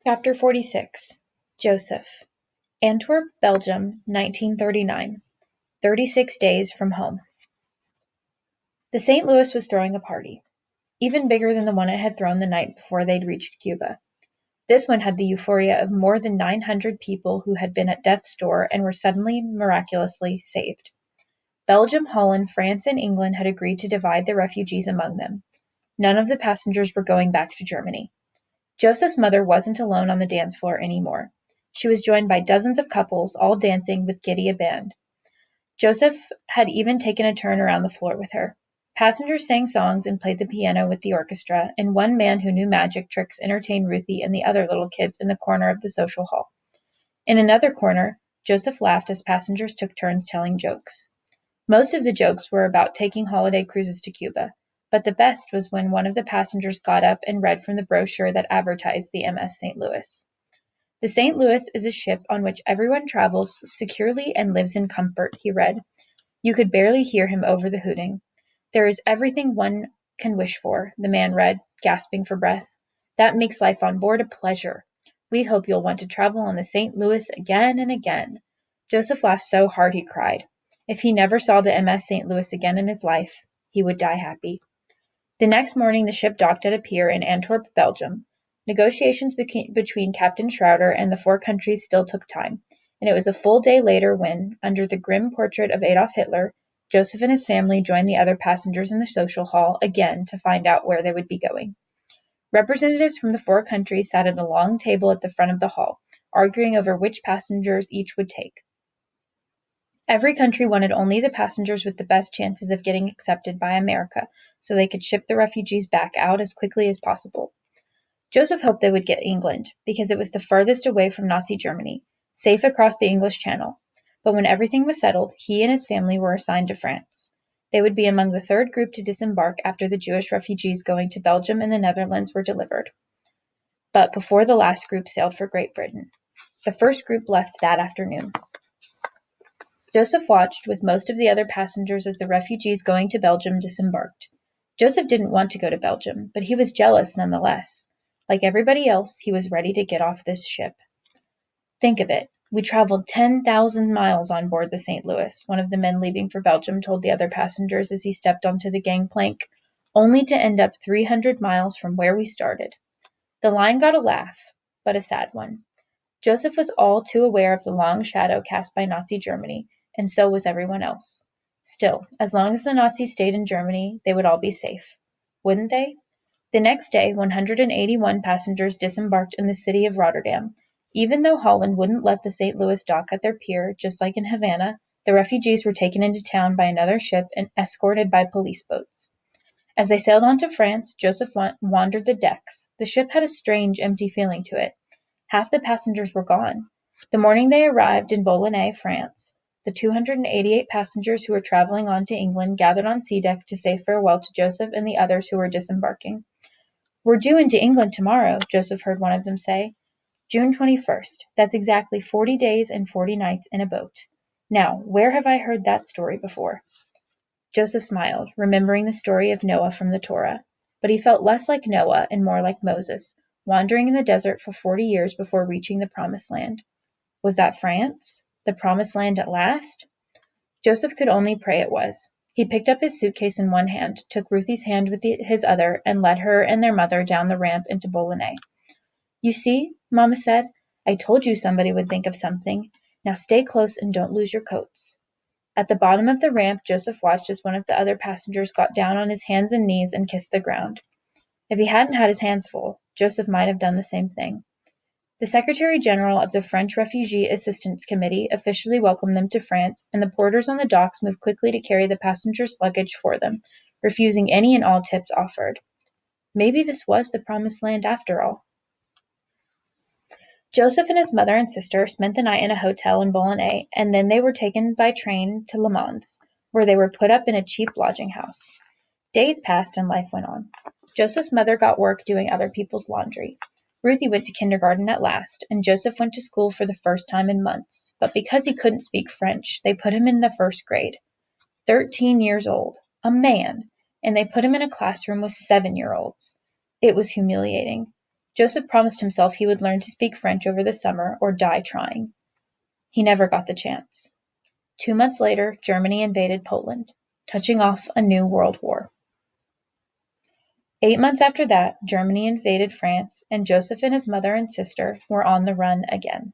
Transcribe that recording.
Chapter 46. Joseph. Antwerp, Belgium, 1939. 36 days from home. The St. Louis was throwing a party, even bigger than the one it had thrown the night before they'd reached Cuba. This one had the euphoria of more than 900 people who had been at death's door and were suddenly, miraculously saved. Belgium, Holland, France, and England had agreed to divide the refugees among them. None of the passengers were going back to Germany. Joseph's mother wasn't alone on the dance floor anymore. She was joined by dozens of couples, all dancing with giddy abandon. Joseph had even taken a turn around the floor with her. Passengers sang songs and played the piano with the orchestra, and one man who knew magic tricks entertained Ruthie and the other little kids in the corner of the social hall. In another corner, Joseph laughed as passengers took turns telling jokes. Most of the jokes were about taking holiday cruises to Cuba, but the best was when one of the passengers got up and read from the brochure that advertised the MS St. Louis. The St. Louis is a ship on which everyone travels securely and lives in comfort, he read. You could barely hear him over the hooting. There is everything one can wish for, the man read, gasping for breath. That makes life on board a pleasure. We hope you'll want to travel on the St. Louis again and again. Joseph laughed so hard he cried. If he never saw the MS St. Louis again in his life, he would die happy. The next morning the ship docked at a pier in Antwerp, Belgium. Negotiations between Captain Schroeder and the four countries still took time, and it was a full day later when, under the grim portrait of Adolf Hitler, Joseph and his family joined the other passengers in the social hall again to find out where they would be going. Representatives from the four countries sat at a long table at the front of the hall, arguing over which passengers each would take. Every country wanted only the passengers with the best chances of getting accepted by America, so they could ship the refugees back out as quickly as possible. Joseph hoped they would get England, because it was the furthest away from Nazi Germany, safe across the English Channel. But when everything was settled, he and his family were assigned to France. They would be among the third group to disembark after the Jewish refugees going to Belgium and the Netherlands were delivered. But before the last group sailed for Great Britain. The first group left that afternoon. Joseph watched with most of the other passengers as the refugees going to Belgium disembarked. Joseph didn't want to go to Belgium, but he was jealous nonetheless. Like everybody else, he was ready to get off this ship. Think of it. We traveled 10,000 miles on board the St. Louis, one of the men leaving for Belgium told the other passengers as he stepped onto the gangplank, only to end up 300 miles from where we started. The line got a laugh, but a sad one. Joseph was all too aware of the long shadow cast by Nazi Germany, and so was everyone else. Still, as long as the Nazis stayed in Germany, they would all be safe. Wouldn't they? The next day, 181 passengers disembarked in the city of Rotterdam. Even though Holland wouldn't let the St. Louis dock at their pier, just like in Havana, the refugees were taken into town by another ship and escorted by police boats. As they sailed on to France, Joseph wandered the decks. The ship had a strange, empty feeling to it. Half the passengers were gone. The morning they arrived in Boulogne, France, the 288 passengers who were traveling on to England gathered on sea deck to say farewell to Joseph and the others who were disembarking. We're due into England tomorrow, Joseph heard one of them say. June 21st. That's exactly 40 days and 40 nights in a boat. Now, where have I heard that story before? Joseph smiled, remembering the story of Noah from the Torah. But he felt less like Noah and more like Moses, wandering in the desert for 40 years before reaching the Promised Land. Was that France? The Promised Land at last? Joseph could only pray it was. He picked up his suitcase in one hand, took Ruthie's hand with his other, and led her and their mother down the ramp into Boulogne. You see, Mama said, I told you somebody would think of something. Now stay close and don't lose your coats. At the bottom of the ramp, Joseph watched as one of the other passengers got down on his hands and knees and kissed the ground. If he hadn't had his hands full, Joseph might have done the same thing. The Secretary-General of the French Refugee Assistance Committee officially welcomed them to France, and the porters on the docks moved quickly to carry the passengers' luggage for them, refusing any and all tips offered. Maybe this was the Promised Land after all. Joseph and his mother and sister spent the night in a hotel in Boulogne, and then they were taken by train to Le Mans, where they were put up in a cheap lodging house. Days passed and life went on. Joseph's mother got work doing other people's laundry. Ruthie went to kindergarten at last, and Joseph went to school for the first time in months. But because he couldn't speak French, they put him in the first grade. 13 years old. A man. And they put him in a classroom with 7-year-olds. It was humiliating. Joseph promised himself he would learn to speak French over the summer or die trying. He never got the chance. 2 months later, Germany invaded Poland, touching off a new world war. 8 months after that, Germany invaded France, and Joseph and his mother and sister were on the run again.